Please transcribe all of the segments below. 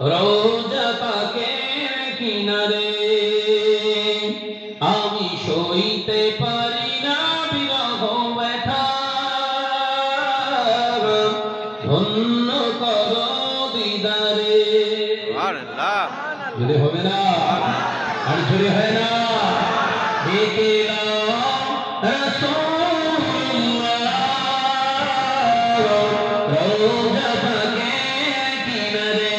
রওজা পাকের কিনারে আমি সইতে পারি না বিরহ ব্যথা ধন্য করো দিদারে জুড়ে হবে না আর জুড়ে হয় না দেখিলাম রাসূলুল্লাহ রওজা পাকের কিনারে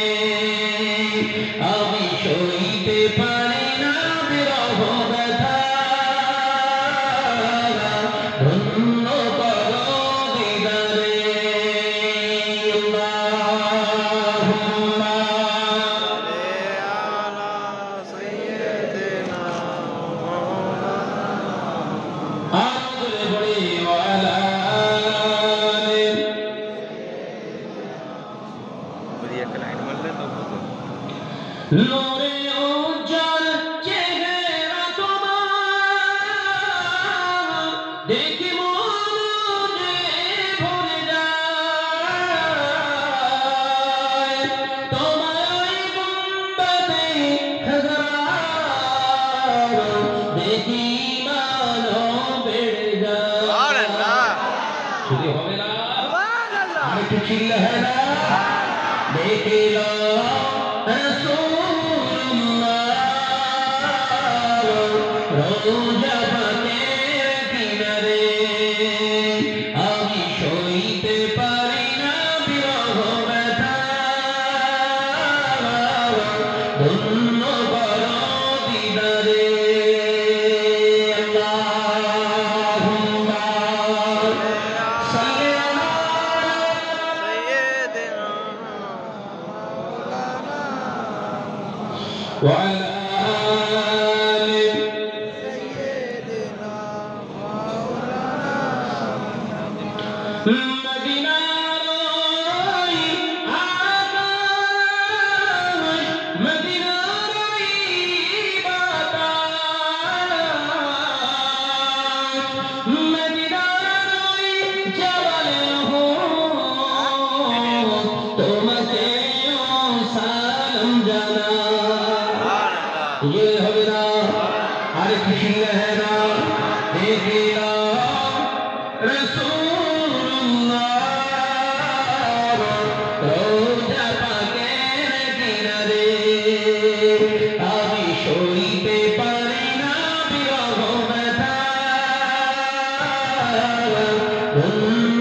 আমি সইতে পারি না বিরহ ব্যথা ধন্য করো দিদারে নূরে উজ্জ্বল চেহারা তোমার দেখি মন যে ভরে যায় তোমার গুম্বদে খজরা দেখি মান বেড়ে যায় শুধু হবে না আর একটু চিল্লা হয় না দেখিলাম রওজা পাকের কিনারে আমি সইতে পারি না বিরহ ব্যথা ধন্য করো দিদারে আল্লাহুম্মা সাল্লি আলা সাইয়্যিদিনা ওয়া আলা ये হবে না আর কিছু है ना देखिला রাসূলুল্লাহ রওজা পাকের কিনারে আমি সইতে পারি না বিরহ ব্যথা ধন্য